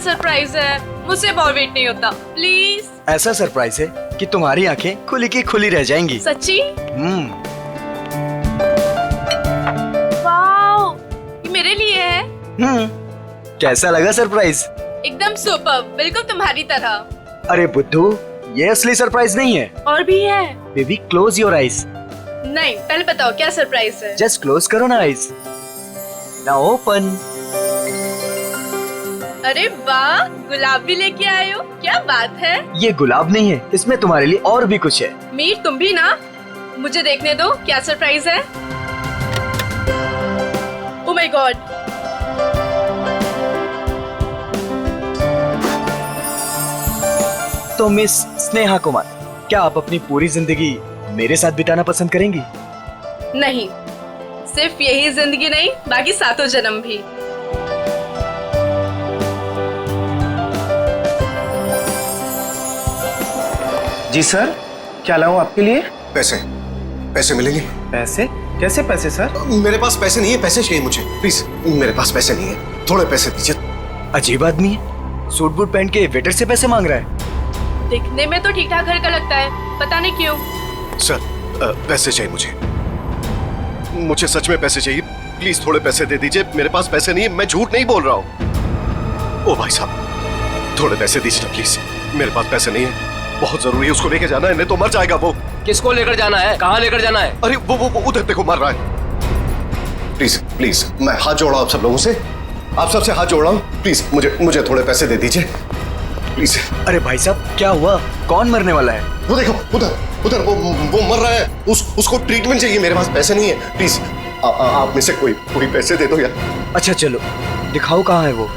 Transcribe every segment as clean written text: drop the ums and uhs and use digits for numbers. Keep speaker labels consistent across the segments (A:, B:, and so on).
A: Surprise है, मुझसे अब और वेट नहीं होता, प्लीज।
B: ऐसा सरप्राइज है कि तुम्हारी आंखें खुली की खुली रह जाएंगी।
A: सच्ची? वाओ, ये मेरे लिए है।
B: कैसा लगा सरप्राइज?
A: एकदम सुपर, बिल्कुल तुम्हारी तरह।
B: अरे बुद्धू, ये असली सरप्राइज नहीं है।
A: और भी है।
B: Baby close your eyes.
A: नहीं, पहले बताओ क्या सरप्राइज है।
B: जस्ट क्लोज करो ना आईज। Now open.
A: अरे वाह, गुलाब भी लेके आए हो, क्या बात है।
B: ये गुलाब नहीं है, इसमें तुम्हारे लिए और भी कुछ है।
A: मीर तुम भी ना, मुझे देखने दो क्या सरप्राइज है। ओह माय गॉड,
B: तो मिस स्नेहा कुमार, क्या आप अपनी पूरी जिंदगी मेरे साथ बिताना पसंद करेंगी?
A: नहीं, सिर्फ यही जिंदगी नहीं, बाकी 7 जन्म भी।
C: जी सर, क्या लाऊं आपके लिए?
D: पैसे, पैसे मिलेंगे?
C: पैसे? कैसे पैसे सर?
D: मेरे पास पैसे नहीं है, पैसे चाहिए मुझे प्लीज। मेरे पास पैसे नहीं है, थोड़े पैसे दीजिए।
B: अजीब आदमी है, सूट बूट पहन के वेटर से पैसे मांग रहा है।
A: दिखने में तो ठीक ठाक घर का लगता है, पता नहीं क्यों।
D: सर, पैसे चाहिए मुझे सच में पैसे चाहिए, प्लीज थोड़े पैसे दे दीजिए। मेरे पास पैसे नहीं है, मैं झूठ नहीं बोल रहा हूँ। ओ भाई साहब, थोड़े पैसे दीजिए ना प्लीज, मेरे पास पैसे नहीं है, बहुत जरूरी है, उसको लेके जाना है, नहीं तो मर जाएगा वो।
E: किसको लेकर जाना है? कहाँ लेकर जाना है?
D: अरे वो उधर देखो, मर रहा है। प्लीज प्लीज, मैं हाथ जोड़ रहा हूँ आप सब लोगों से, आप सबसे हाथ जोड़ रहा हूँ, प्लीज मुझे थोड़े पैसे दे दीजिए प्लीज।
B: अरे भाई साहब, क्या हुआ? कौन मरने वाला है?
D: वो देखो, उधर वो मर रहा है, उसको ट्रीटमेंट चाहिए, मेरे पास पैसे नहीं है, प्लीज आप में से कोई पैसे दे दो यार।
B: अच्छा चलो, दिखाओ कहाँ है वो।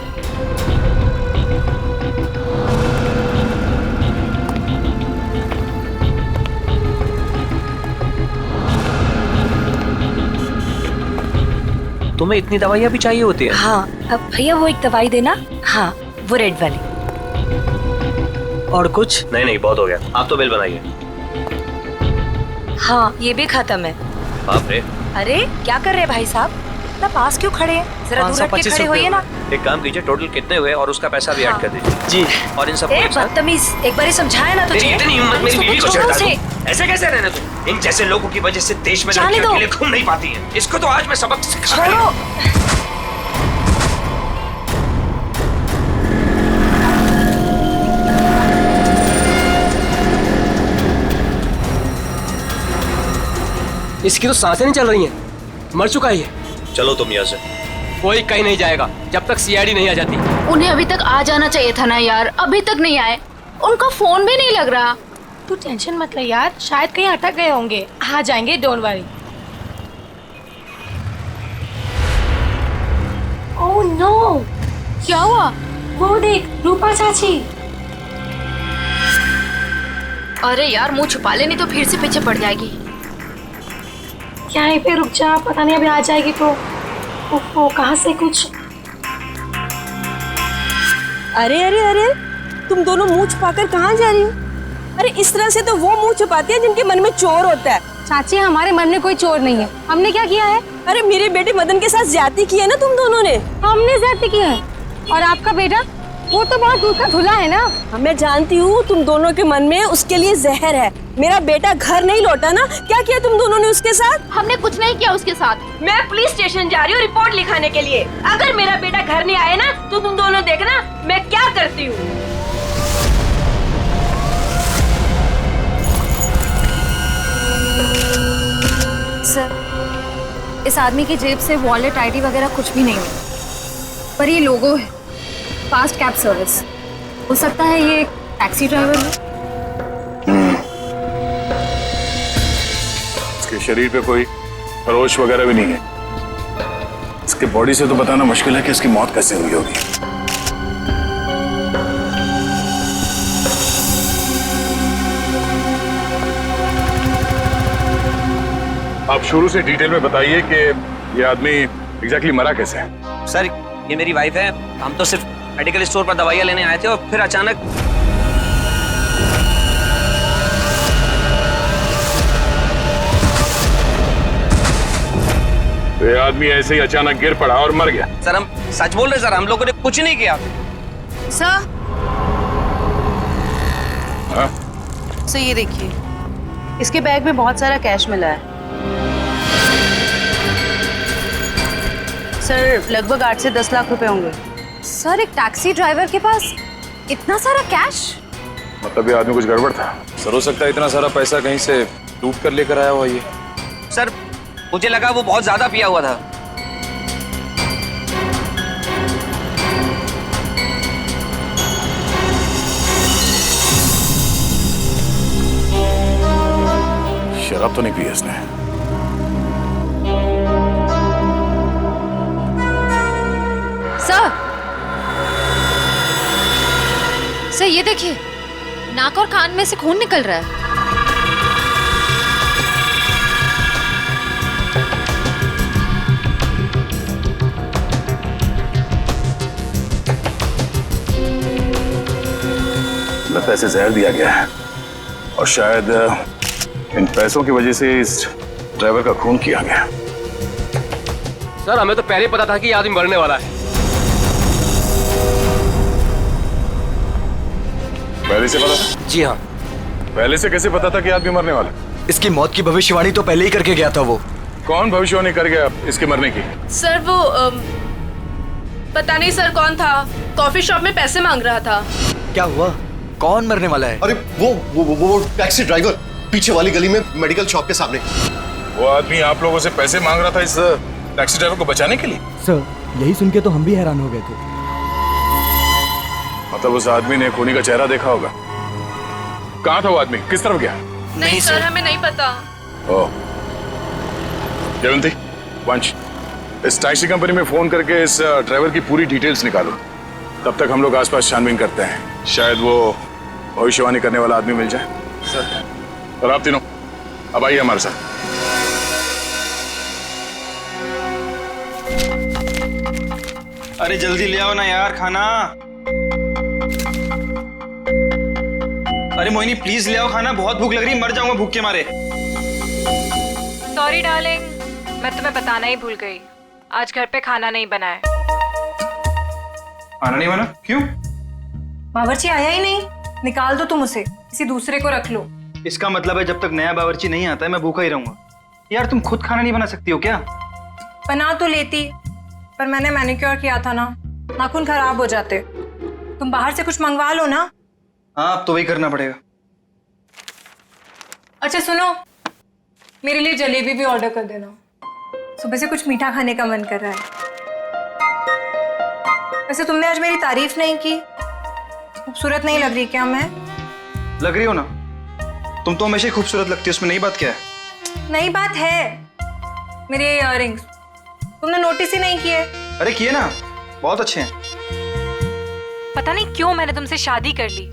E: तुम्हें इतनी दवाइयाँ भी चाहिए होती है?
F: हाँ, अब भैया वो एक दवाई देना। हाँ, वो रेड वाली।
B: और कुछ?
E: नहीं, बहुत हो गया, आप तो बिल बनाइए।
F: हाँ, ये भी खत्म है।
E: बाप रे।
F: अरे क्या कर रहे भाई साहब, इतना पास क्यों खड़े हैं? जरा दूर हट के खड़े होइए ना।
E: एक काम कीजिए, टोटल कितने हुए और उसका पैसा भी ऐड कर दीजिए।
B: जी।
E: और इन सब
F: बदतमीज, एक बार ही समझाया ना तुझे।
E: इतनी हिम्मत मेरी बीवी को चढ़ता है? ऐसे कैसे रहने तुम? इन जैसे लोगों की वजह से देश में लड़कियां अकेले घूम नहीं पाती हैं। इसको तो आज मैं सबक सिखा
F: छोड़ो।
E: इसकी तो सांसें नहीं चल रही हैं, मर चुका है ये। चलो तुम यहाँ से। कोई कहीं नहीं जाएगा जब तक सीआईडी नहीं आ जाती।
G: उन्हें अभी तक आ जाना चाहिए था ना यार, अभी तक नहीं आए, उनका फोन भी नहीं लग रहा।
A: तू टेंशन मत ले यार, शायद कहीं अटक गए होंगे, आ जाएंगे, डोंट वरी।
G: ओह नो, क्या हुआ?
A: वो देख, रूपा चाची।
G: अरे यार, मुंह छुपा ले, नहीं तो फिर से पीछे पड़ जाएगी।
A: क्या है पे रुक जा, पता नहीं अभी आ जाएगी तो। ओहो, कहाँ से कुछ।
H: अरे अरे अरे, तुम दोनों मुंह छुपाकर कहाँ जा रही हो? अरे इस तरह से तो वो मुंह छुपाती है जिनके मन में चोर होता है।
A: चाची, हमारे मन में कोई चोर नहीं है, हमने क्या किया है?
H: अरे मेरे बेटे मदन के साथ ज्यादती की है ना तुम दोनों ने।
A: हमने ज्यादती की है, और आपका बेटा वो तो बहुत दूर का धुला है ना।
H: मैं जानती हूँ तुम दोनों के मन में उसके लिए जहर है। मेरा बेटा घर नहीं लौटा ना, क्या किया तुम दोनों ने उसके साथ?
G: हमने कुछ नहीं किया उसके साथ।
H: मैं पुलिस स्टेशन जा रही हूँ रिपोर्ट लिखाने के लिए। अगर मेरा बेटा घर नहीं आए ना तो तुम दोनों देखना मैं क्या करती हूँ।
F: सर, इस आदमी की जेब से वॉलेट, आईडी वगैरह कुछ भी नहीं है, पर ये लोगो है, फास्ट कैब सर्विस। हो सकता है ये एक टैक्सी ड्राइवर है।
I: इसके शरीर पे कोई खरोच वगैरह भी नहीं है। इसके बॉडी से तो बताना मुश्किल है कि इसकी मौत कैसे हुई होगी। आप शुरू से डिटेल में बताइए कि ये आदमी एग्जैक्टली मरा कैसे है।
E: सर, ये मेरी वाइफ है, हम तो सिर्फ मेडिकल स्टोर पर दवाइयाँ लेने आए थे और फिर अचानक
I: तो ये आदमी ऐसे ही अचानक गिर पड़ा और मर गया।
E: सर, हम सच बोल रहे सर, हम लोगों ने कुछ नहीं किया।
H: सर
I: हाँ?
H: सर ये देखिए, इसके बैग में बहुत सारा कैश मिला है सर, लगभग 8 से 10 लाख रुपए होंगे।
F: सर एक टैक्सी ड्राइवर के पास इतना सारा कैश?
I: मतलब ये आदमी कुछ गड़बड़ था।
J: सर हो सकता है इतना सारा पैसा कहीं से लूट कर लेकर आया हुआ ये।
E: सर मुझे लगा वो बहुत ज्यादा पिया हुआ था।
I: शराब तो नहीं पी इसने।
F: सर ये देखिए, नाक और कान में से खून निकल रहा है।
I: लगता है इसे जहर दिया गया है और शायद इन पैसों की वजह से इस ड्राइवर का खून किया गया।
J: सर हमें तो पहले पता था कि ये आदमी मरने वाला है।
I: पहले से पता था?
B: जी हाँ।
I: पहले से कैसे पता था कि आदमी मरने वाला?
B: इसकी मौत की भविष्यवाणी तो पहले ही करके गया था वो।
I: कौन भविष्यवाणी कर गया इसके मरने की?
H: सर वो पता नहीं सर कौन था, कॉफी शॉप में पैसे मांग रहा था।
B: क्या हुआ? कौन मरने वाला है?
D: अरे वो टैक्सी ड्राइवर पीछे वाली गली में मेडिकल शॉप के सामने।
I: वो आदमी आप लोगों से पैसे मांग रहा था इस टैक्सी ड्राइवर को बचाने के लिए?
K: सर यही सुन के तो हम भी हैरान हो गए थे।
I: मतलब उस आदमी ने खूनी का चेहरा देखा होगा। कहाँ था वो आदमी? किस तरफ गया?
H: नहीं सर हमें नहीं पता।
I: ओह जयवंती, वंश, इस टैक्सी कंपनी में फोन करके इस ड्राइवर की पूरी डिटेल्स निकालो। तब तक हम लोग आसपास छानबीन करते हैं, शायद वो भविष्यवाणी करने वाला आदमी मिल जाए। सर और आप तीनों अब आइए हमारे साथ।
J: अरे जल्दी ले आओ ना यार खाना। अरे मोहिनी प्लीज ले आओ खाना, बहुत भूख लग रही है, मर जाऊंगा भूख के मारे।
L: सॉरी डार्लिंग, मैं तुम्हें बताना ही भूल गई, आज घर पे खाना नहीं बना है।
J: खाना नहीं बना? क्यों?
L: बावर्ची आया ही नहीं, निकाल दो तुम उसे, किसी दूसरे को रख लो।
J: इसका मतलब है जब तक नया बावर्ची नहीं आता है मैं भूखा ही रहूंगा। यार तुम खुद खाना नहीं बना सकती हो क्या?
L: बना तो लेती, पर मैंने मैनिक्योर किया था ना, नाखून खराब हो जाते। तुम बाहर से कुछ मंगवा लो ना।
J: हाँ अब तो वही करना पड़ेगा।
L: अच्छा सुनो, मेरे लिए जलेबी भी ऑर्डर कर देना, सुबह से कुछ मीठा खाने का मन कर रहा है। वैसे तुमने आज मेरी तारीफ नहीं की, खूबसूरत नहीं लग रही क्या मैं?
J: लग रही हो ना, तुम तो हमेशा ही खूबसूरत लगती हो, उसमें नई बात क्या है?
L: नई बात है, मेरे इयररिंग्स तुमने नोटिस ही नहीं किए।
J: अरे किए ना, बहुत अच्छे हैं।
L: पता नहीं क्यों मैंने तुमसे शादी कर ली।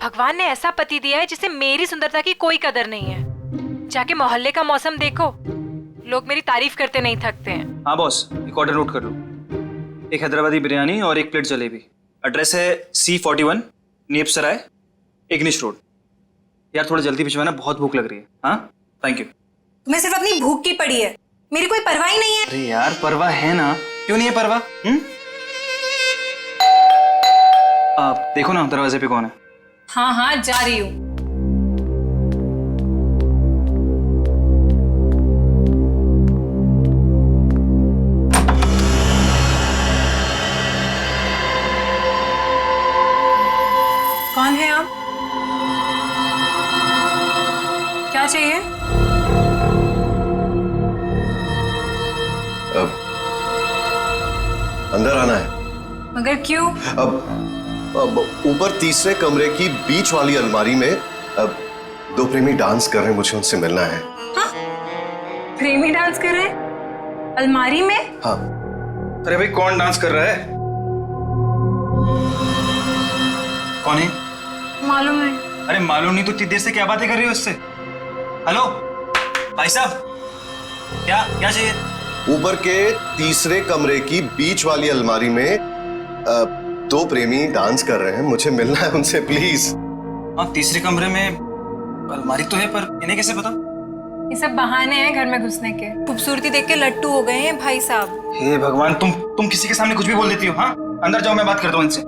L: भगवान ने ऐसा पति दिया है जिसे मेरी सुंदरता की कोई कदर नहीं है। जाके मोहल्ले का मौसम देखो, लोग मेरी तारीफ करते नहीं थकते हैं।
J: हाँ बॉस, एक ऑर्डर नोट कर लो, एक हैदराबादी बिरयानी और एक प्लेट जलेबी। एड्रेस है C41 नीप सराय, इग्निश रोड। यार थोड़ा जल्दी भिजवाना, बहुत भूख लग रही है। हाँ थैंक यू।
L: तुम्हें सिर्फ अपनी भूख की पड़ी है, मेरी कोई परवाह ही नहीं है।
J: अरे यार परवाह है ना, क्यों नहीं है परवाह? आप देखो ना दरवाजे पे कौन है।
L: हाँ हाँ जा रही हूँ। कौन है आप? क्या चाहिए?
D: अब अंदर आना है।
L: मगर क्यों?
D: अब ऊपर तीसरे कमरे की बीच वाली अलमारी में अब दो प्रेमी डांस कर रहे हैं, मुझे उनसे मिलना है।
L: हाँ? प्रेमी डांस कर रहे हैं अलमारी में?
D: हाँ।
J: अरे भाई कौन डांस कर रहा है? कौन है?
L: मालूम है।
J: अरे मालूम नहीं तो इतनी देर से क्या बातें कर रही हो इससे? हेलो भाई साहब, क्या क्या चाहिए?
D: ऊपर के तीसरे कमरे की बीच वाली अलमारी में दो प्रेमी डांस कर रहे हैं, मुझे मिलना है उनसे प्लीज।
J: हाँ तीसरे कमरे में अलमारी तो है, पर इन्हें कैसे पता?
L: ये सब बहाने हैं घर में घुसने के। खूबसूरती देख के लट्टू हो गए हैं भाई साहब।
J: हे भगवान, तुम किसी के सामने कुछ भी बोल देती हो। हाँ अंदर जाओ, मैं बात करता हूँ इनसे।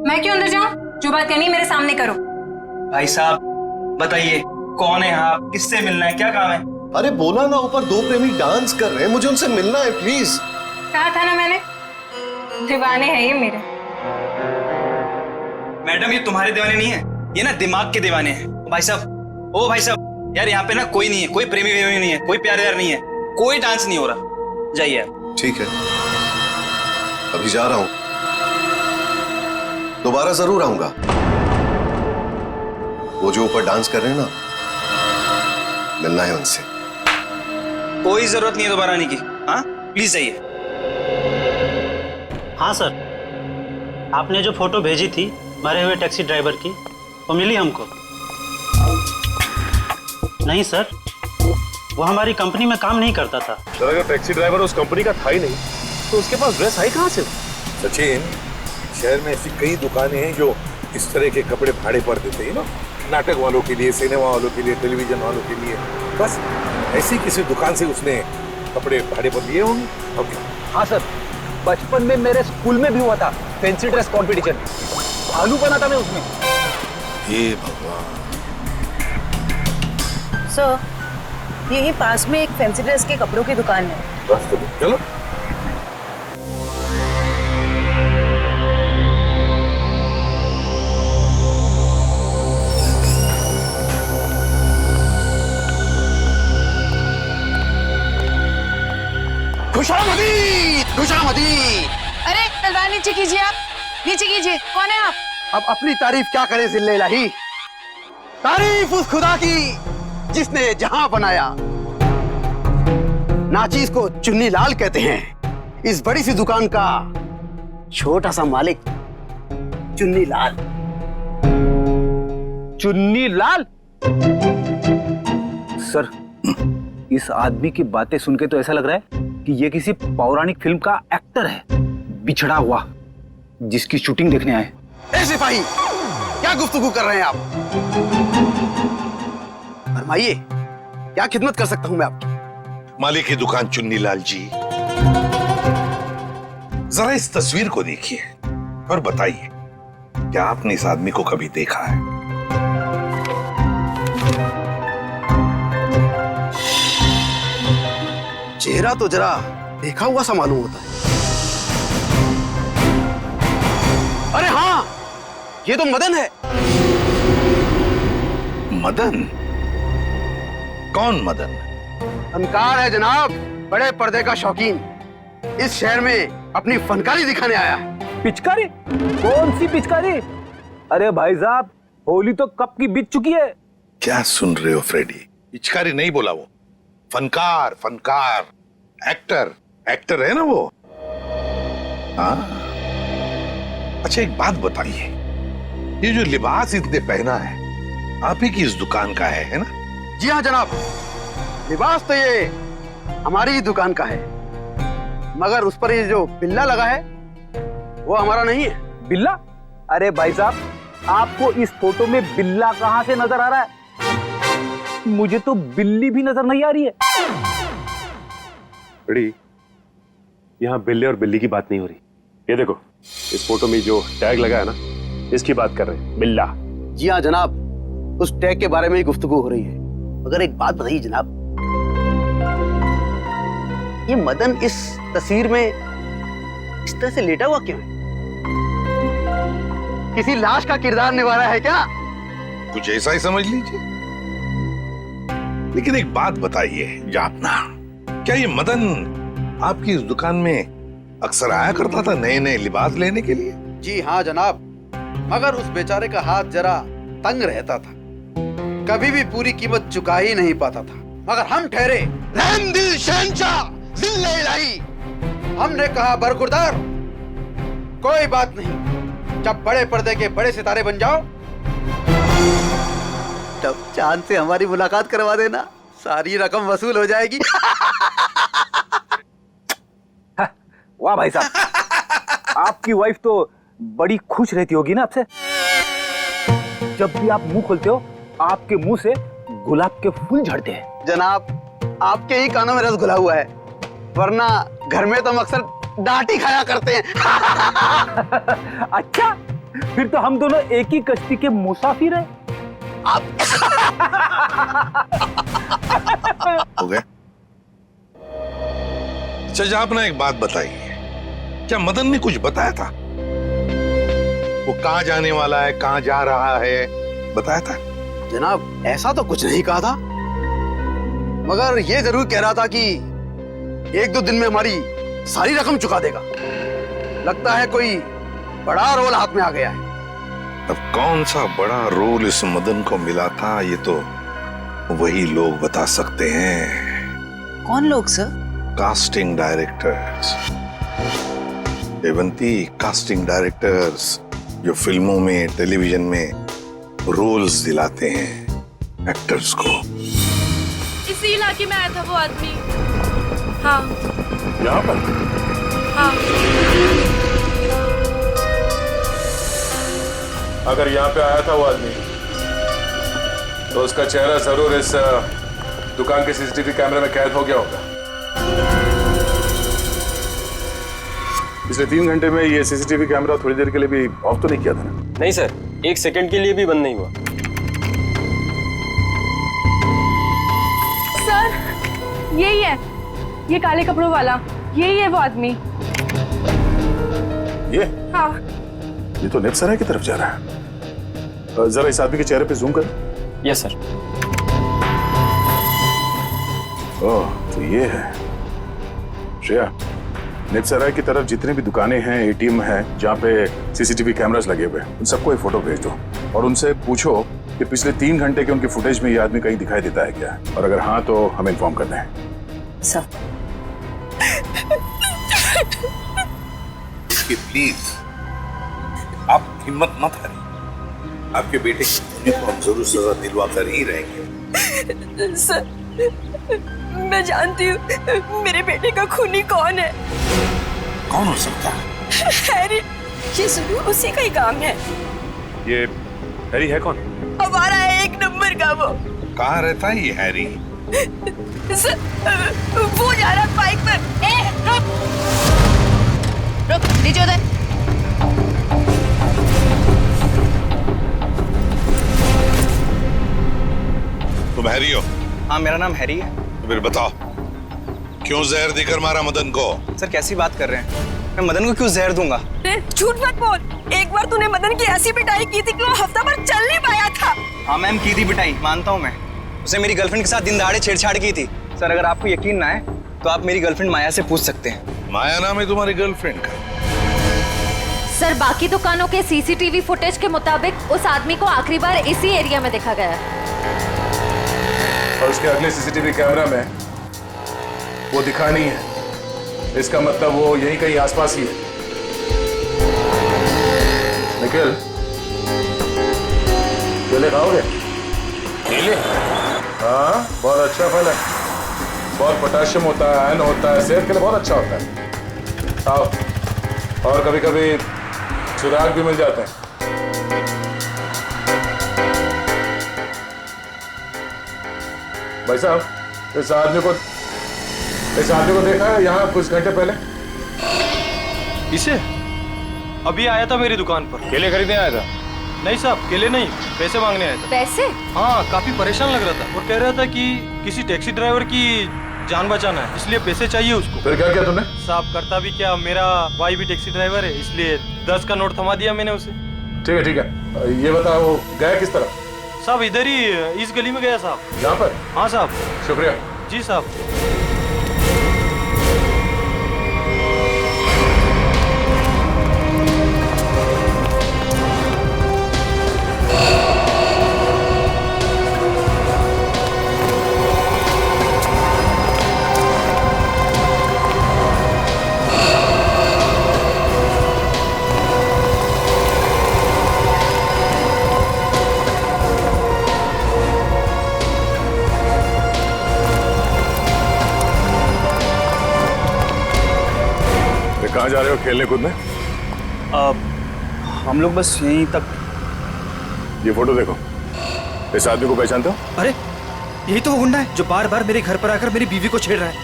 L: मैं क्यों अंदर जाऊं? जो बात करनी है मेरे सामने करो।
J: भाई साहब बताइए, कौन है आप, किससे मिलना है, क्या काम है?
D: अरे बोला ना, ऊपर दो प्रेमी डांस कर रहे हैं, मुझे उनसे मिलना है प्लीज।
L: कहा था ना मैंने, दीवाने हैं ये मेरे।
J: मैडम ये तुम्हारे दीवाने नहीं है, ये ना दिमाग के दीवाने हैं। भाई साहब, ओ भाई साहब, यार यहाँ पे ना कोई नहीं है, कोई प्रेमी वेमी नहीं है, कोई प्यार व्यार नहीं है, कोई डांस नहीं हो रहा, जाइए आप।
D: ठीक है, अभी जा रहा हूं, दोबारा जरूर आऊंगा। वो जो ऊपर डांस कर रहे हैं ना, मिलना है उनसे।
J: कोई जरूरत नहीं है दोबारा आने की, हाँ प्लीज जाइए।
M: हाँ सर, आपने जो फोटो भेजी थी मरे हुए टैक्सी ड्राइवर की, वो मिली हमको। नहीं सर, वो हमारी कंपनी में काम नहीं करता था।
I: सर अगर टैक्सी ड्राइवर उस कंपनी का था ही नहीं तो उसके पास ड्रेस आई कहाँ से? सचिन, शहर में ऐसी कई दुकानें हैं जो इस तरह के कपड़े भाड़े पर देते हैं ना, नाटक वालों के लिए, सिनेमा वालों के लिए, टेलीविजन वालों के लिए। बस ऐसी किसी दुकान से उसने कपड़े भाड़े पर लिए होंगे। ओके।
B: हाँ सर, बचपन में मेरे स्कूल में भी हुआ था फैंसी ड्रेस कंपटीशन, भालू बना था मैं उसमें।
I: हे भगवान।
H: सर, यहीं पास में एक फैंसी ड्रेस के कपड़ों की दुकान है।
I: बस तो चलो।
N: खुशामदी, खुशामदी।
H: अरे तलवार नीचे कीजिए, आप नीचे कीजिए। कौन है आप?
N: अब अपनी तारीफ क्या करे जिल्ले इलाही, तारीफ उस खुदा की जिसने जहां बनाया। नाचीज को चुन्नी लाल कहते हैं, इस बड़ी सी दुकान का छोटा सा मालिक चुन्नी लाल।
B: चुन्नी लाल? सर, इस आदमी की बातें सुन के तो ऐसा लग रहा है कि ये किसी पौराणिक फिल्म का एक्टर है, बिछड़ा हुआ, जिसकी शूटिंग देखने आए।
N: ए सिपाही, क्या गुफ्तगू कर रहे हैं आप? फरमाइए, क्या खिदमत कर सकता हूं मैं आपकी?
I: मालिक की दुकान चुन्नी लाल जी, जरा इस तस्वीर को देखिए और बताइए, क्या आपने इस आदमी को कभी देखा है?
N: चेहरा तो जरा देखा हुआ सा मालूम होता है। अरे हाँ, ये तो मदन है।
I: मदन? कौन मदन?
N: फनकार है जनाब, बड़े पर्दे का शौकीन, इस शहर में अपनी फनकारी दिखाने आया है।
B: पिचकारी? कौन सी पिचकारी? अरे भाई साहब, होली तो कब की बीत चुकी है।
I: क्या सुन रहे हो फ्रेडी? पिचकारी नहीं बोला वो, फनकार, फनकार, एक्टर, एक्टर है ना वो। हाँ, अच्छा एक बात बताइए, ये जो लिबास इसने पहना है आप ही की इस दुकान का है ना?
N: जी हाँ जनाब, लिबास तो ये हमारी ही दुकान का है, मगर उस पर ये जो बिल्ला लगा है वो हमारा नहीं है।
B: बिल्ला? अरे भाई साहब, आपको इस फोटो में बिल्ला कहां से नजर आ रहा है? मुझे तो बिल्ली भी नजर नहीं आ रही है।
O: बड़ी, यहाँ बिल्ले और बिल्ली की बात नहीं हो रही। ये देखो, इस फोटो में जो टैग लगा है ना, इसकी बात कर रहे हैं, बिल्ला।
N: जी हाँ जनाब, उस टैग के बारे में ही गुफ्तगू हो रही है। मगर एक बात बताइए जनाब, ये मदन इस तस्वीर में इस तरह से लेटा हुआ क्यों है? किसी लाश का किरदार निभा रहा है क्या?
I: कुछ ऐसा ही समझ लीजिए। लेकिन एक बात बताइए जापना, क्या ये मदन आपकी इस दुकान में अक्सर आया करता था नए नए लिबास लेने के लिए?
N: जी हाँ जनाब, मगर उस बेचारे का हाथ जरा तंग रहता था, कभी भी पूरी कीमत चुका ही नहीं पाता था। मगर हम ठहरे रहम दिल शहंशाह जिल्ले इलाही, हमने कहा बरखुरदार, कोई बात नहीं, जब बड़े पर्दे के बड़े सितारे बन जाओ तब चांद से हमारी मुलाकात करवा देना, सारी रकम वसूल हो जाएगी।
B: वाह भाई साहब, आपकी वाइफ तो बड़ी खुश रहती होगी ना आपसे। जब भी आप मुंह खोलते हो आपके मुंह से गुलाब के फूल झड़ते हैं।
N: जनाब, आपके ही कानों में रस घुला हुआ है, वरना घर में तो हम अक्सर डांट ही खाया करते हैं।
B: अच्छा, फिर तो हम दोनों एक ही कश्ती के मुसाफिर हैं।
P: हो गया। अच्छा आपने एक बात बताई, क्या मदन ने कुछ बताया था? वो कहाँ जाने वाला है, कहाँ जा रहा है, बताया था?
N: जनाब ऐसा तो कुछ नहीं कहा था, मगर ये जरूर कह रहा था कि 1-2 दिन में हमारी सारी रकम चुका देगा। लगता है कोई बड़ा रोल हाथ में आ गया है।
P: अब कौन सा बड़ा रोल इस मदन को मिला था, ये तो वही लोग बता सकते हैं।
H: कौन लोग sir?
P: Casting directors Devanti, casting directors जो फिल्मों में, टेलीविजन में रोल्स दिलाते हैं एक्टर्स को।
H: इसी इलाके में आया था वो आदमी। हाँ
P: यहाँ पर?
H: हाँ।
I: अगर यहाँ पे आया था वो आदमी तो उसका चेहरा जरूर इस दुकान के सीसीटीवी कैमरे में कैद हो गया होगा। पिछले 3 घंटे में ये सीसीटीवी कैमरा थोड़ी देर के लिए भी ऑफ तो नहीं किया था ना?
Q: नहीं सर, 1 सेकंड के लिए भी बंद नहीं हुआ।
H: सर यही है, ये काले कपड़ों वाला, यही है वो आदमी।
I: ये?
H: हाँ।
I: ये तो नेपसराय की तरफ जा रहा है। जरा इस आदमी के चेहरे पे जूम कर।
Q: Yes sir.
I: ओह, तो ये है श्रेया। नेपसराय की तरफ जितने भी दुकानें हैं, एटीएम हैं, जहाँ पे सीसीटीवी कैमरास लगे हुए हैं, उन सबको एक फोटो भेज दो और उनसे पूछो कि पिछले 3 घंटे के उनके फुटेज में ये आदमी कहीं दिखाई देता है क्या, और अगर हाँ तो हमें इन्फॉर्म करना है।
H: सर
P: प्लीज आप हिम्मत मत हारिए, आपके बेटे की तो हम जरूर सजा दिलवा कर ही रहेंगे।
H: सर मैं जानती हूँ मेरे बेटे का खूनी कौन है।
P: कौन हो सकता है?
H: हैरी, ये जरूर उसी का ही काम है।
I: ये हैरी है कौन?
H: हमारा है 1 नंबर का वो।
P: कहाँ रहता है ये हैरी?
H: सर वो जा रहा है बाइक पर। रुक नीचे उधर।
P: तुम हैरी हो?
J: हाँ मेरा नाम हैरी है।
P: तो फिर बताओ क्यों जहर देकर मारा मदन को?
J: सर कैसी बात कर रहे हैं, मैं मदन को क्यों जहर दूंगा?
H: झूठ मत बोल, एक बार तूने मदन की ऐसी पिटाई की थी कि वो हफ्ता भर चल नहीं पाया था।
J: हाँ मैम की थी पिटाई, मानता हूँ मैं। उसे मेरी गर्लफ्रेंड के साथ दिन दहाड़े छेड़छाड़ की थी। सर अगर आपको यकीन ना है तो आप मेरी गर्लफ्रेंड माया से पूछ सकते हैं।
P: माया नाम है तुम्हारी गर्लफ्रेंड का?
G: सर बाकी दुकानों के सीसीटीवी फुटेज के मुताबिक उस आदमी को आखिरी बार इसी एरिया में देखा गया है।
I: और उसके अगले सीसीटीवी कैमरा में वो दिखा नहीं है, इसका मतलब वो यहीं कहीं आसपास ही है। निखिल, केले खाओगे? केले? हाँ बहुत अच्छा फल है, बहुत पोटेशियम होता है, आयरन होता है, सेहत के लिए बहुत अच्छा होता है। खाओ, और कभी कभी सुराग भी मिल जाते हैं। भाई साहब इस आदमी को देखा है यहाँ कुछ घंटे पहले?
Q: इसे अभी आया था मेरी दुकान पर।
I: केले खरीदने आया था?
Q: नहीं साहब केले नहीं, पैसे मांगने आया था।
G: पैसे?
Q: हाँ काफी परेशान लग रहा था और कह रहा था कि किसी टैक्सी ड्राइवर की जान बचाना है, इसलिए पैसे चाहिए उसको।
I: फिर क्या किया तुमने?
Q: साहब करता भी क्या, मेरा भाई भी टैक्सी ड्राइवर है, इसलिए 10 का नोट थमा दिया मैंने उसे।
I: ठीक है ये बताओ वो गया किस तरफ?
Q: साहब इधर ही इस गली में गया साहब।
I: यहाँ पर?
Q: हाँ साहब।
I: शुक्रिया।
Q: जी साहब।
I: कहाँ जा रहे हो खेलने कूदने?
J: हम लोग बस यहीं तक।
I: ये फोटो देखो, इस आदमी को पहचानते हो?
K: अरे यही तो वो गुंडा है जो बार बार मेरे घर पर आकर मेरी बीवी को छेड़ रहा है।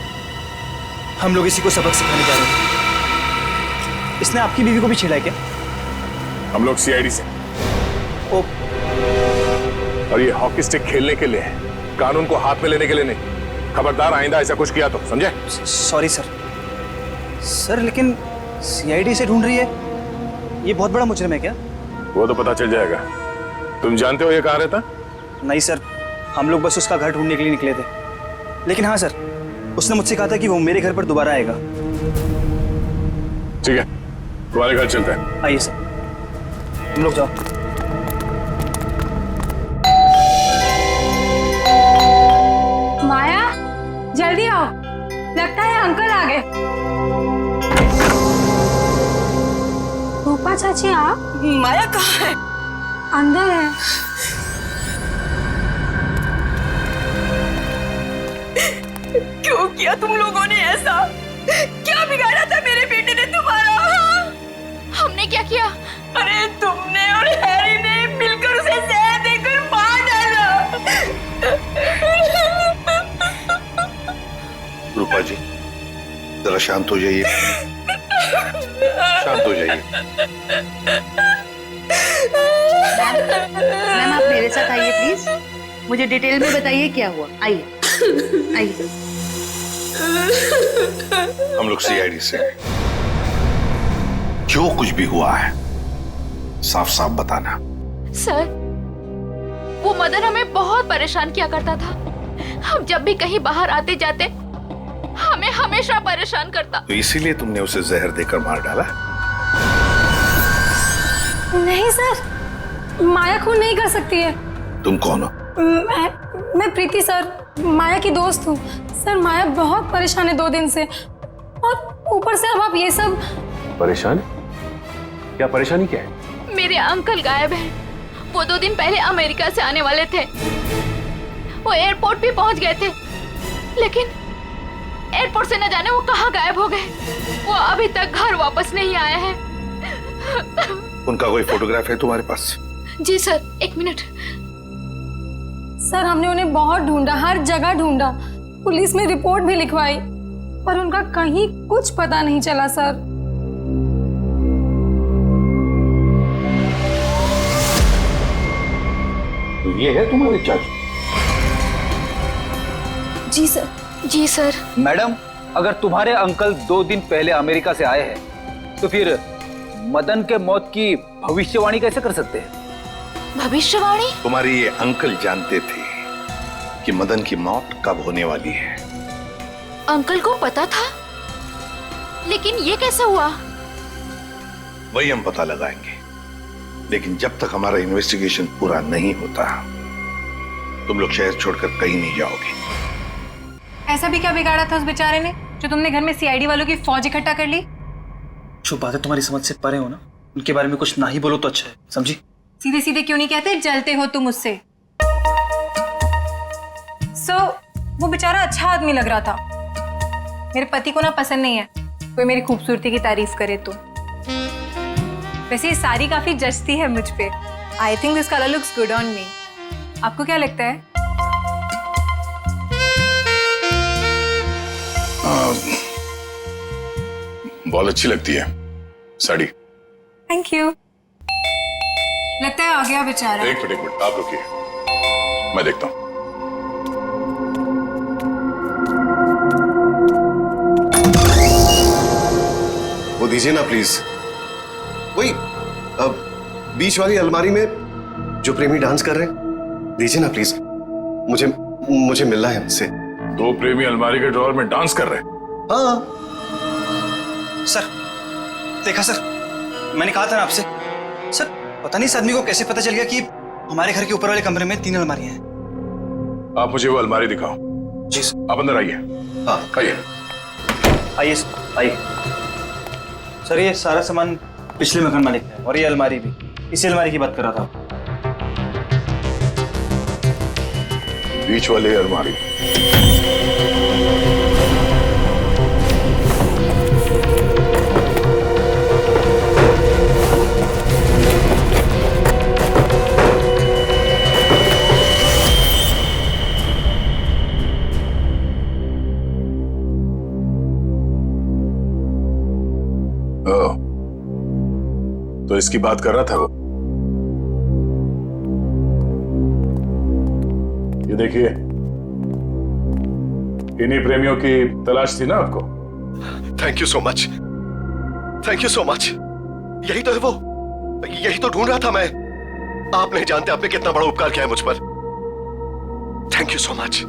K: हम लोग इसी को सबक सिखाने जा रहे हैं। इसने आपकी बीवी को भी छेड़ा है क्या?
I: हम लोग सीआईडी से। और ये हॉकी स्टिक खेलने के लिए है, कानून को हाथ में लेने के लिए नहीं। खबरदार आइंदा ऐसा कुछ किया तो, समझे?
K: Sorry sir. सर लेकिन सीआईडी से ढूंढ रही है, ये बहुत बड़ा मुजरिम है क्या?
I: वो तो पता चल जाएगा। तुम जानते हो ये कहाँ रहता?
K: नहीं सर, हम लोग बस उसका घर ढूंढने के लिए निकले थे। लेकिन हाँ सर, उसने मुझसे कहा था कि वो मेरे घर पर दोबारा आएगा।
I: ठीक है, तुम्हारे घर चलते हैं।
K: आइए सर, तुम लोग जाओ।
A: माया, जल्दी आओ, लगता है अंकल आ गए। रूपा चाची आप?
H: माया कहाँ है?
A: अंदर है।
H: क्यों किया तुम लोगों ने ऐसा? क्या बिगाड़ा था मेरे बेटे ने तुम्हारा?
G: हमने क्या किया?
H: अरे तुमने और हैरी ने मिलकर उसे जहर देकर मार डाला।
P: रूपा जी, जरा शांत हो जाइए, शांत हो जाइए।
R: मैम आप मेरे साथ आइए प्लीज, मुझे डिटेल में बताइए क्या हुआ। आइए आइए।
P: हम लोग सीआईडी से, जो कुछ भी हुआ है साफ साफ बताना।
G: सर, वो मदन हमें बहुत परेशान किया करता था। हम जब भी कहीं बाहर आते जाते हमें हमेशा परेशान करता।
P: तो इसीलिए तुमने उसे जहर देकर मार डाला?
A: नहीं सर, माया खून नहीं कर सकती है।
P: तुम कौन हो?
A: मैं प्रीति सर, माया की दोस्त हूँ। सर माया बहुत परेशान है 2 दिन से, और ऊपर से अब आप ये सब।
O: परेशान? क्या परेशानी क्या है?
G: मेरे अंकल गायब हैं। वो 2 दिन पहले अमेरिका से आने वाले थे। वो एयरपोर्ट भी पहुंच गए थे, लेकिन एयरपोर्ट से न जाने वो कहाँ गायब हो गए। वो अभी तक घर वापस नहीं आए हैं।
P: उनका कोई फोटोग्राफ है तुम्हारे पास?
G: जी सर, 1 मिनट।
A: सर हमने उन्हें बहुत ढूंढा, हर जगह ढूंढा, पुलिस में रिपोर्ट भी लिखवाई, पर उनका कहीं कुछ पता नहीं चला सर।
P: तो ये है तुम्हारे चाचू?
G: जी सर। जी सर।
B: मैडम, अगर तुम्हारे अंकल 2 दिन पहले अमेरिका से आए हैं, तो फिर मदन के मौत की भविष्यवाणी कैसे कर सकते हैं?
G: भविष्यवाणी?
P: तुम्हारे ये अंकल जानते थे कि मदन की मौत कब होने वाली है।
G: अंकल को पता था, लेकिन ये कैसे हुआ?
P: वही हम पता लगाएंगे, लेकिन जब तक हमारा इन्वेस्टिगेशन पूरा नहीं होता तुम लोग शहर छोड़कर कहीं नहीं जाओगे।
L: ऐसा भी क्या बिगाड़ा था उस बेचारे ने जो तुमने घर में सीआईडी वालों की फौज इकट्ठा कर ली?
K: जो बातें तुम्हारी समझ से परे हो ना, उनके बारे में कुछ ना ही बोलो तो अच्छा है, समझी?
L: सीधे सीधे क्यों नहीं कहते जलते हो तुम उससे? वो बेचारा अच्छा आदमी लग रहा था। मेरे पति को ना पसंद नहीं है कोई मेरी खूबसूरती की तारीफ करे तो। वैसे ये साड़ी काफी जचती है मुझ पे। I think this colour looks good on me. आपको क्या लगता है?
I: बहुत अच्छी लगती है साड़ी।
L: Thank you. लगता है आ गया बेचारा।
I: एक मिनट आप रुकिए, मैं देखता हूं।
D: वो दीजिए ना प्लीज। वही बीच वाली अलमारी में जो प्रेमी डांस कर रहे हैं, दीजिए ना प्लीज। मुझे मिलना है उनसे।
I: 2 प्रेमी अलमारी के ड्रॉअर में डांस कर रहे हैं?
D: हाँ
K: सर, देखा सर, मैंने कहा था ना आपसे। सर पता नहीं इस आदमी को कैसे पता चल गया कि हमारे घर के ऊपर वाले कमरे में 3 अलमारियां हैं।
I: आप मुझे वो अलमारी दिखाओ।
K: जी सर।
I: आप अंदर आइए।
K: हाँ
I: आइए।
K: आइए आइए। सर ये सारा सामान पिछले मकान मालिक है, और ये अलमारी भी इसी अलमारी की बात कर रहा था।
I: बीच वाली अलमारी। तो तो इसकी बात कर रहा था वो। ये देखिए, इन्हीं प्रेमियों की तलाश थी ना आपको?
D: Thank you so much, thank you so much. यही तो है वो, यही तो ढूंढ रहा था मैं। आप नहीं जानते आपने कितना बड़ा उपकार किया है मुझ पर। Thank you so much.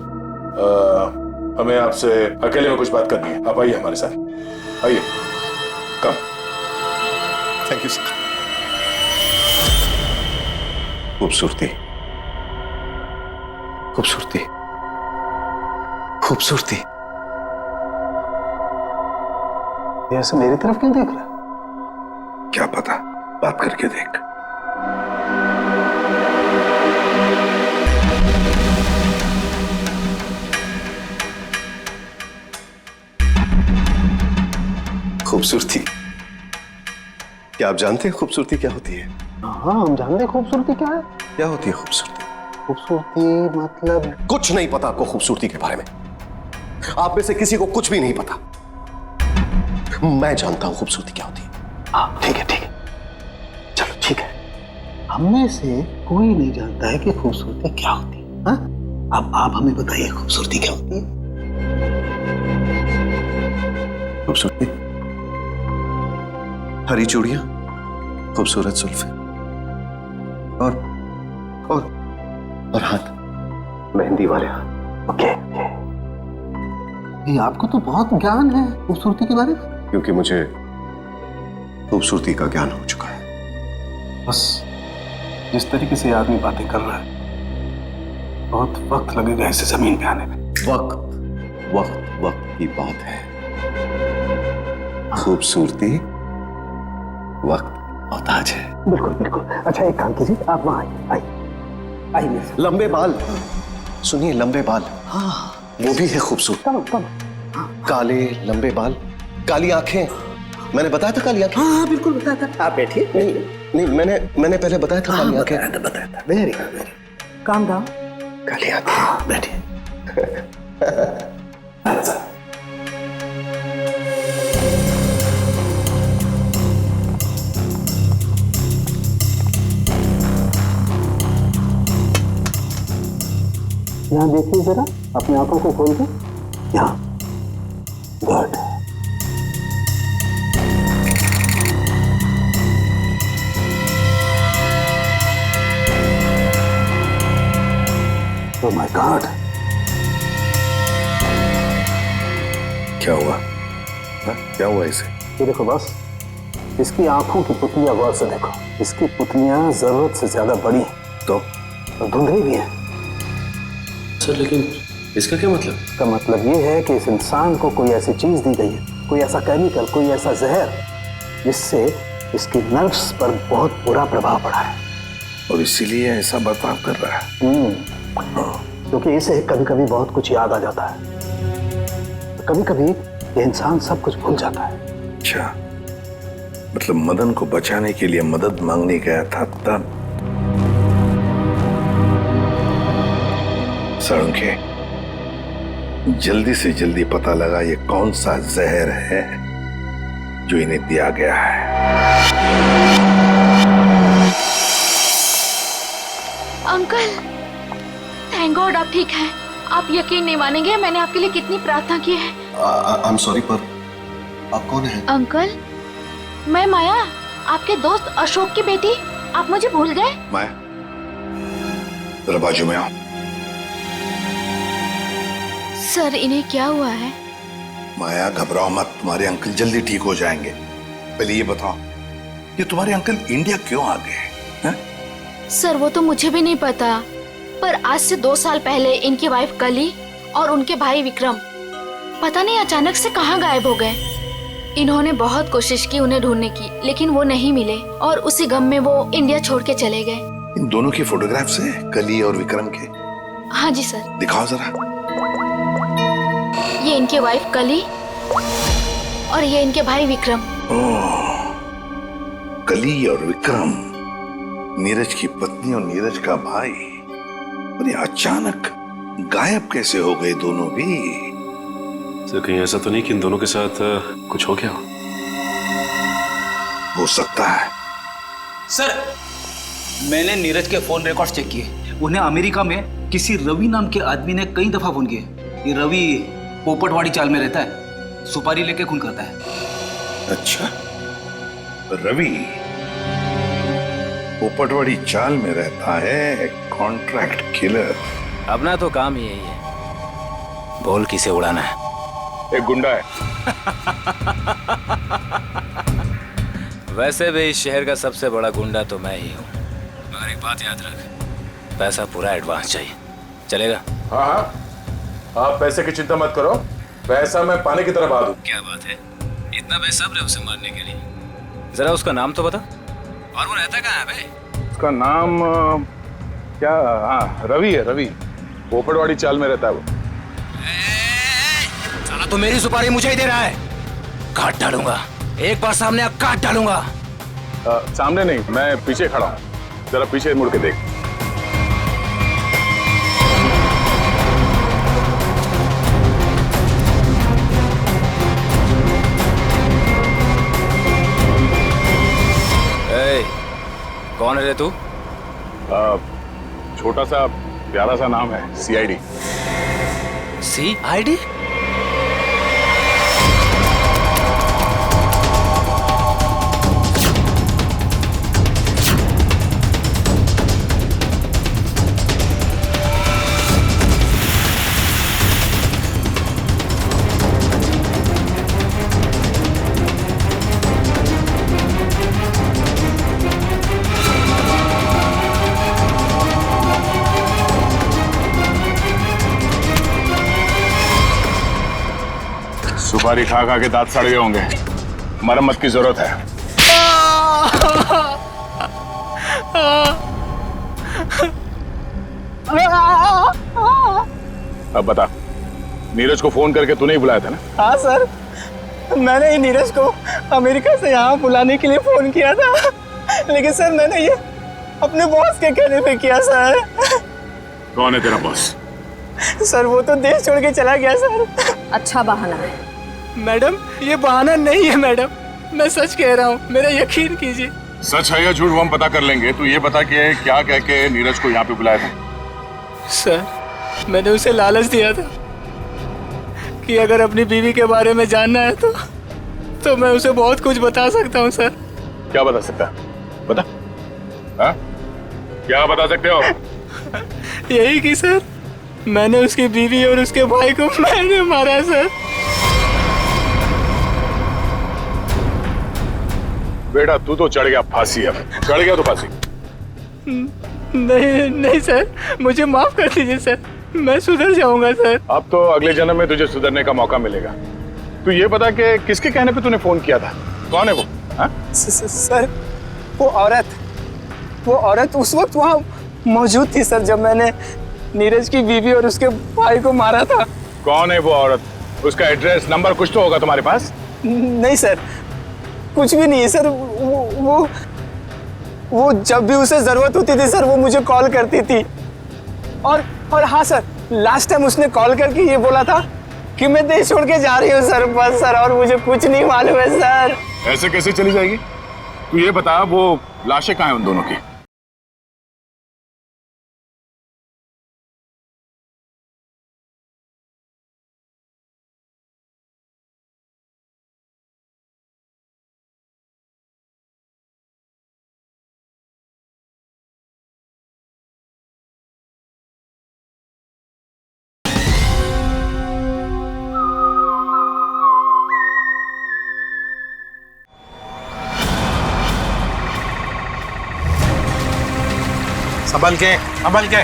I: हमें आपसे अकेले में कुछ बात करनी है, आप आइए हमारे साथ, आइए, कम।
D: Thank you sir. खूबसूरती, खूबसूरती, खूबसूरती।
N: ये ऐसे मेरी तरफ क्यों देख रहा है?
P: क्या पता, बात करके देख।
D: खूबसूरती, क्या आप जानते हैं खूबसूरती क्या होती है?
N: हाँ, हम जानते हैं खूबसूरती क्या है।
D: क्या होती है खूबसूरती?
N: खूबसूरती मतलब
D: कुछ नहीं पता आपको खूबसूरती के बारे में। आप में से किसी को कुछ भी नहीं पता। मैं जानता हूं खूबसूरती क्या होती है।
N: हाँ ठीक है, ठीक है, चलो ठीक है। हम में से कोई नहीं जानता है कि खूबसूरती क्या होती है। हाँ? अब आप हमें बताइए खूबसूरती क्या होती है।
D: खूबसूरती हरी चूड़ियां, खूबसूरत जुल्फे और हाथ, मेहंदी वाले हाथ।
N: ओके, ये आपको तो बहुत ज्ञान है खूबसूरती के बारे में।
D: क्योंकि मुझे खूबसूरती का ज्ञान हो चुका है।
N: बस जिस तरीके से आदमी बातें कर रहा है, बहुत वक्त लगेगा इसे जमीन पे आने में।
D: वक्त वक्त वक्त की बात है। खूबसूरती वक्त मोहताज है।
N: बिल्कुल बिल्कुल। अच्छा एक काम कीजिए, आप वहां आइए, आइए मेरे साथ।
D: लंबे बाल, सुनिए, लंबे बाल,
N: हाँ
D: वो भी है खूबसूरत।
N: कम।
D: काले लंबे बाल, काली आंखें। मैंने बताया था काली आंखें।
N: हाँ बिल्कुल बताया था। आप बैठिए।
D: नहीं, मैंने पहले बताया था काली आंखें।
N: बताया था। Very good, calm down.
D: काली आंखें।
N: हाँ बैठिए। यहाँ देखिए जरा, अपनी आंखों को खोल के। यहाँ, गुड। ओह माय गॉड,
P: क्या हुआ? क्या हुआ इसे?
N: ये देखो बस, इसकी आंखों की पुतलियां गौर से देखो। इसकी पुतलियां जरूरत से ज्यादा बड़ी हैं
P: तो
N: धुंधली भी हैं।
O: सर लेकिन इसका क्या मतलब?
N: इसका मतलब ये है कि इस इंसान को कोई ऐसी चीज दी गई है, कोई ऐसा केमिकल, कोई ऐसा जहर, जिससे इसकी नर्व्स पर बहुत बुरा प्रभाव पड़ा है
P: और इसीलिए ऐसा बर्ताव कर रहा है।
N: क्योंकि इसे कभी कभी बहुत कुछ याद आ जाता है, कभी कभी ये इंसान सब कुछ भूल जाता है।
P: अच्छा, मतलब मदन को बचाने के लिए मदद मांगने गया था तब। सड़ुंखे, जल्दी से जल्दी पता लगा ये कौन सा जहर है जो इन्हें दिया गया है।
G: अंकल, थैंक गॉड आप ठीक हैं। आप यकीन नहीं मानेंगे, मैंने आपके लिए कितनी प्रार्थना की है।
D: आई एम सॉरी, पर आप कौन हैं?
G: अंकल, मैं माया, आपके दोस्त अशोक की बेटी। आप मुझे भूल गए?
P: माया, जरा बाजू में आओ।
G: सर, इन्हें क्या हुआ है?
P: माया घबराओ मत, तुम्हारे अंकल जल्दी ठीक हो जाएंगे। पहले ये बताओ, ये तुम्हारे अंकल इंडिया क्यों आ गए?
G: सर, वो तो मुझे भी नहीं पता, पर आज से 2 साल पहले इनकी वाइफ कली और उनके भाई विक्रम पता नहीं अचानक से कहाँ गायब हो गए। इन्होंने बहुत कोशिश की उन्हें ढूंढने की, लेकिन वो नहीं मिले और उसी गम में वो इंडिया छोड़ के चले गए।
P: इन दोनों की फोटोग्राफ्स हैं, कली और विक्रम के?
G: हाँ जी सर।
P: दिखाओ जरा।
G: ये इनकी वाइफ कली और ये इनके भाई विक्रम।
P: ओह, कली और विक्रम, नीरज की पत्नी और नीरज का भाई। और ये अचानक गायब कैसे हो गए दोनों भी?
O: सर कहीं ऐसा तो नहीं कि इन दोनों के साथ कुछ हो गया?
P: हो सकता है,
B: सर, मैंने नीरज के फोन रिकॉर्ड चेक किए। उन्हें अमेरिका में किसी रवि नाम के आदमी ने कई दफा फोन किए। ये रवि पोपटवाड़ी चाल में रहता है, सुपारी लेके खून करता है।
P: अच्छा, रवि पोपटवाड़ी चाल में रहता है, कॉन्ट्रैक्ट किलर।
B: अपना तो काम ही यही है, बोल किसे उड़ाना है।
I: एक गुंडा है।
B: वैसे भी इस शहर का सबसे बड़ा गुंडा तो मैं ही हूँ। मगर एक बात याद रख, पैसा पूरा एडवांस चाहिए। चलेगा?
I: हाँ हाँ, आप पैसे की चिंता मत करो, पैसा मैं पानी की तरह बहा दूं।
B: क्या बात है, इतना बेसब्र है उसे मारने के लिए। जरा उसका नाम तो बता, और वो रहता कहाँ है बे?
I: उसका नाम क्या? हाँ, रवि है, रवि। पोपटवाड़ी चाल में रहता है वो।
B: साला तो मेरी सुपारी मुझे ही दे रहा है। काट डालूंगा, एक बार सामने आ काट डालूंगा।
I: सामने नहीं, मैं पीछे खड़ा हूँ, जरा पीछे मुड़ के देख।
B: कौन है रे तू?
I: छोटा सा प्यारा सा नाम है, CID।
B: CID?
I: सुपारी खा खा के दांत सड़ गए होंगे, मरम्मत की जरूरत है। अब बता, नीरज को फोन करके तूने ही बुलाया था ना?
K: हाँ सर, मैंने ही नीरज को अमेरिका से यहाँ बुलाने के लिए फोन किया था, लेकिन सर मैंने ये अपने बॉस के कहने पे किया सर।
I: कौन है तेरा बॉस?
K: सर वो तो देश छोड़ के चला गया सर।
F: अच्छा बहाना है।
K: मैडम ये बहाना नहीं है मैडम, मैं सच कह रहा हूँ, मेरा यकीन कीजिए।
I: सच है या झूठ वो हम पता कर लेंगे। तू ये बता कि क्या कह के नीरज को यहाँ पे बुलाया था?
K: सर मैंने उसे लालच दिया था कि अगर अपनी बीवी के बारे में जानना है तो मैं उसे बहुत कुछ बता सकता हूँ सर।
I: क्या बता सकता है? बता। हाँ? क्या बता सकते हो?
K: यही कि सर मैंने उसकी बीवी और उसके भाई को मैंने मारा सर।
I: बेटा तू तो चढ़ गया फांसी, अब चढ़ गया तो फांसी।
K: नहीं नहीं सर, मुझे माफ कर दीजिए सर, मैं सुधर जाऊंगा सर।
I: अब तो अगले जन्म में तुझे सुधरने का मौका मिलेगा। तू ये बता कि किसके कहने पे तूने फोन किया था? कौन है वो? हाँ?
K: सर वो औरत उस वक्त वहाँ मौजूद थी सर जब मैंने नीरज की बीवी और उसके भाई को मारा था।
I: कौन है वो औरत? उसका एड्रेस नंबर कुछ तो होगा तुम्हारे पास?
K: नहीं सर, कुछ भी नहीं है सर। वो जब भी उसे जरूरत होती थी सर वो मुझे कॉल करती थी। और हाँ सर, लास्ट टाइम उसने कॉल करके ये बोला था कि मैं देश छोड़ के जा रही हूँ सर, बस सर, और मुझे कुछ नहीं मालूम है सर।
I: ऐसे कैसे चली जाएगी? तू ये बता वो लाशें कहाँ हैं उन दोनों की?
C: संभल के, संभल के।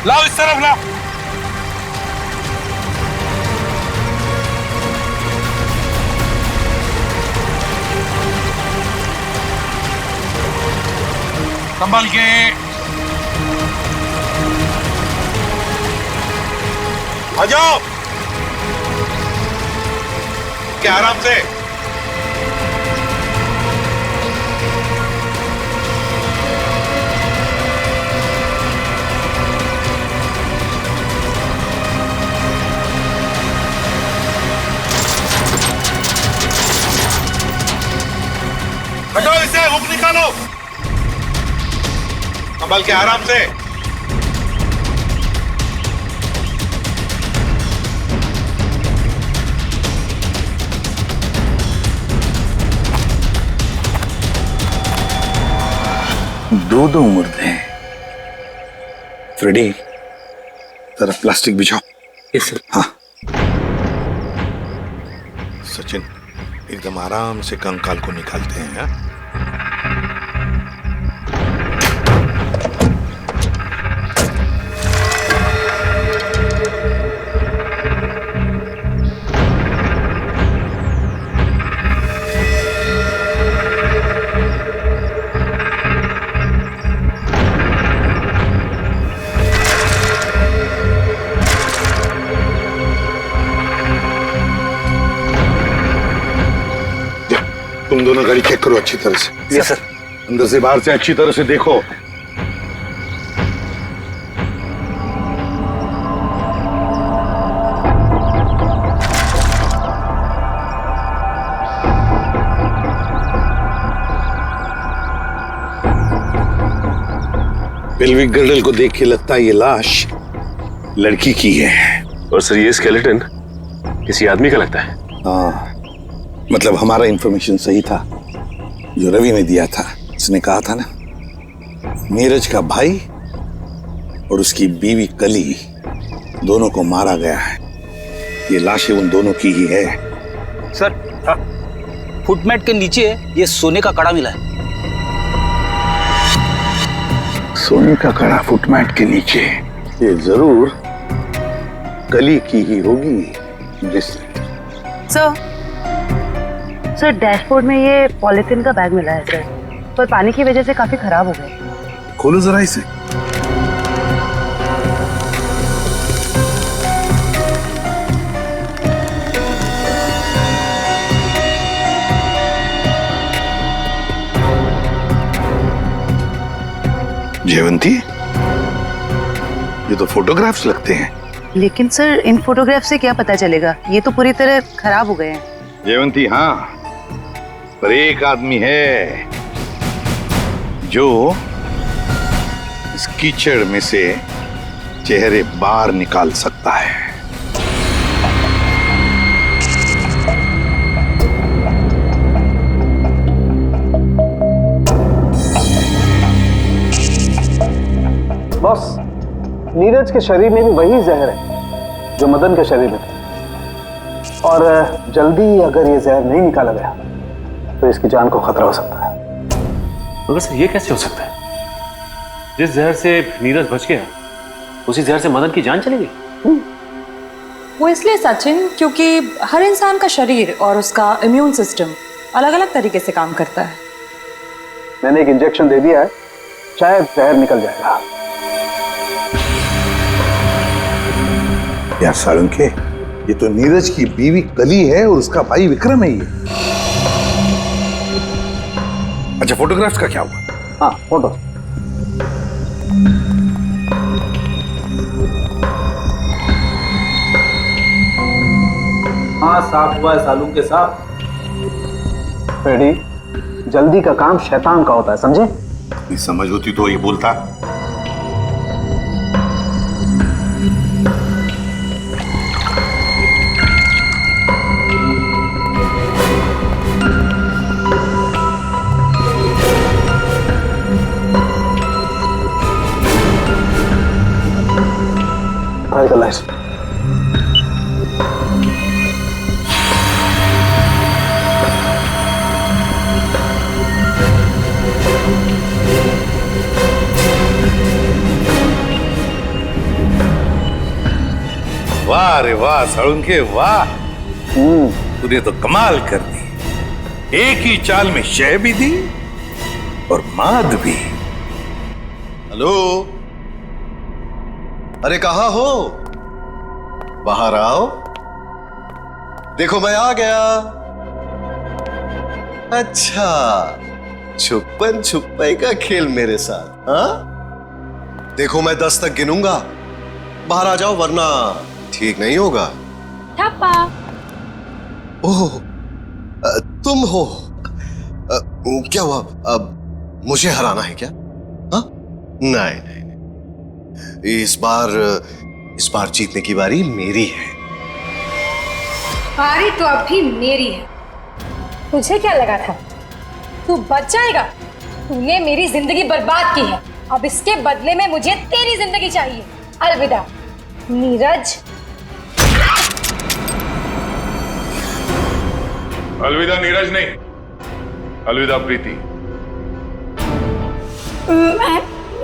C: लाओ इस तरफ लाओ। संभल के। आ जाओ क्या आराम से। हटाओ इसे, हुक निकालो, संभल के आराम से।
P: दो मुर्दे हैं। फ्रेडी, जरा प्लास्टिक बिछाओ। हाँ। सचिन, एकदम आराम से कंकाल को निकालते हैं। हाँ? तुम दोनों गाड़ी चेक करो अच्छी तरह से।
B: Yes sir.
P: अंदर से बाहर से अच्छी तरह से देखो। पेल्विक गर्डल को देख के लगता है ये लाश लड़की की है।
O: और सर ये स्केलेटन किसी आदमी का लगता है।
P: हाँ, मतलब हमारा इंफॉर्मेशन सही था जो रवि ने दिया था। उसने कहा था ना, नीरज का भाई और उसकी बीवी कली दोनों को मारा गया है। ये लाशें उन दोनों की ही है।
B: सर, फुटमेट के नीचे ये सोने का कड़ा मिला है।
P: सोने का कड़ा फुटमेट के नीचे? ये जरूर कली की ही होगी।
R: सर डैशबोर्ड में ये पॉलिथीन का बैग मिला है सर, पर पानी की वजह से काफी खराब हो गए।
P: खोलो जरा इसे। जयवंती, ये तो फोटोग्राफ्स लगते हैं।
R: लेकिन सर इन फोटोग्राफ से क्या पता चलेगा, ये तो पूरी तरह खराब हो गए हैं।
P: जयवंती, हाँ, पर एक आदमी है जो इस कीचड़ में से चेहरे बाहर निकाल सकता है।
K: बॉस, नीरज के शरीर में भी वही जहर है जो मदन के शरीर में था, और जल्दी अगर ये जहर नहीं निकाला गया तो इसकी जान को खतरा हो सकता है।
O: मगर सर ये कैसे हो सकता है? जिस जहर से नीरज बच गया उसी जहर से मदन की जान चली गई।
S: वो इसलिए सचिन, क्योंकि हर इंसान का शरीर और उसका इम्यून सिस्टम अलग अलग तरीके से काम करता है।
K: मैंने एक इंजेक्शन दे दिया है, शायद जहर निकल जाएगा।
P: यार साळुंखे, ये तो नीरज की बीवी कली है और उसका भाई विक्रम है ये। अच्छा, फोटोग्राफ्स का क्या हुआ?
K: हाँ, फोटो।
B: हाँ, साफ हुआ है सालूंखे साहब।
K: फ्रेडी, जल्दी का काम शैतान का होता है, समझे?
P: समझ होती तो ये बोलता। वाह रे वाह साळुंखे, वाह, तूने तो कमाल कर दी। एक ही चाल में शय भी दी और माद भी।
D: हेलो, अरे कहाँ हो? बाहर आओ। देखो मैं आ गया। अच्छा, छुपन छुपाई का खेल मेरे साथ, हाँ? देखो मैं 10 तक गिनूंगा, बाहर आ जाओ वरना ठीक नहीं होगा।
A: ठप्पा।
D: ओह, तुम हो। क्या हुआ? अब मुझे हराना है क्या? हाँ? नहीं नहीं नहीं, इस बार जीतने की बारी मेरी है।
A: बारी तो अब भी मेरी है। तुझे क्या लगा था तू बच जाएगा? तूने मेरी जिंदगी बर्बाद की है। अब इसके बदले में मुझे तेरी जिंदगी चाहिए। अलविदा नीरज।
I: अलविदा नीरज नहीं, अलविदा प्रीति।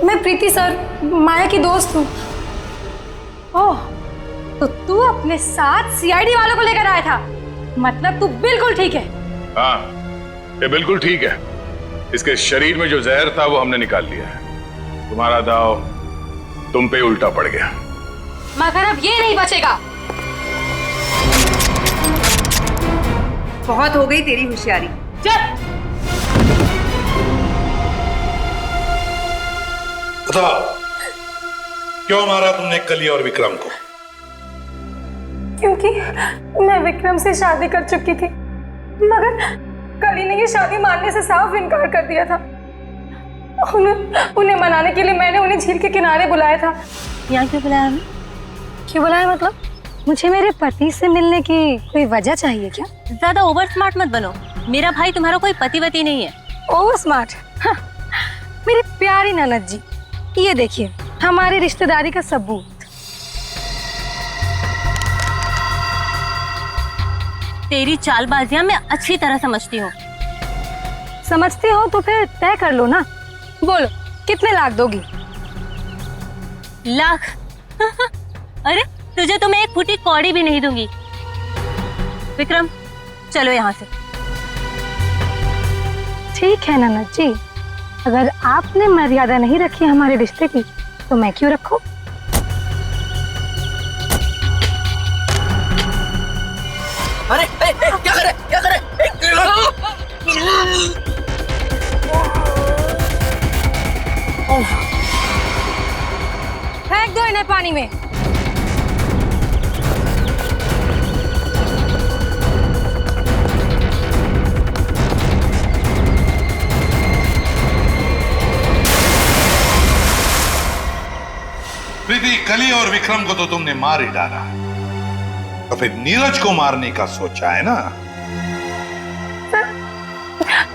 A: मैं प्रीति सर, माया की दोस्त हूँ। ओह, तो तू अपने साथ सीआईडी वालों को लेकर आया था? मतलब तू बिल्कुल ठीक है।
I: हाँ, ये बिल्कुल ठीक है। इसके शरीर में जो जहर था वो हमने निकाल लिया है। तुम्हारा दाव तुम पे उल्टा पड़ गया।
A: मगर अब ये नहीं बचेगा।
R: बहुत हो गई तेरी होशियारी।
A: चल।
C: बताओ, क्यों मारा तुमने कली और विक्रम को?
A: क्योंकि मैं विक्रम से शादी कर चुकी थी, मगर कली ने ये शादी मानने से साफ इनकार कर दिया था। उन्हें मनाने के लिए मैंने उन्हें झील के किनारे बुलाया था।
F: यहाँ क्यों बुलाया हमें?
A: क्यों बुलाया मतलब? मुझे मेरे पति से मिलने की कोई वजह चाहिए क्या?
H: ज्यादा ओवर स्मार्ट मत बनो। मेरा भाई तुम्हारा कोई पतिवती नहीं है।
A: Over smart? हाँ, मेरी प्यारी ननद जी, ये देखिए हमारी रिश्तेदारी का सबूत।
H: तेरी चालबाजियां मैं अच्छी तरह समझती हूँ।
A: समझती हो तो फिर तय कर लो ना। बोलो कितने लाख दोगी?
H: लाख? अरे तुझे तो मैं एक फूटी कौड़ी भी नहीं दूंगी। विक्रम चलो यहाँ से।
A: ठीक है ननद जी, अगर आपने मर्यादा नहीं रखी हमारे रिश्ते की तो मैं क्यों रखूं?
E: अरे क्या करे क्या करे?
A: फेंक दो इन्हें पानी में।
C: प्रीति, कली और विक्रम को तो तुमने मार ही डाला, तो फिर नीरज को मारने का सोचा है ना?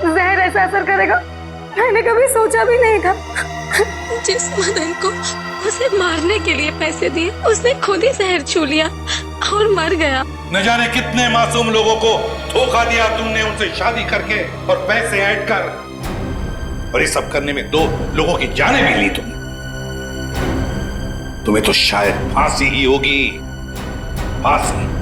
A: जहर ऐसा असर करेगा मैंने कभी सोचा भी नहीं था।
G: जिस मदन को उसे मारने के लिए पैसे दिए उसने खुद ही जहर छू लिया और मर गया।
C: न जाने कितने मासूम लोगों को धोखा दिया तुमने उनसे शादी करके और पैसे ऐड कर, और ये सब करने में 2 लोगों की जानें भी ली तुमने। तुम्हें तो शायद फांसी ही होगी, फांसी।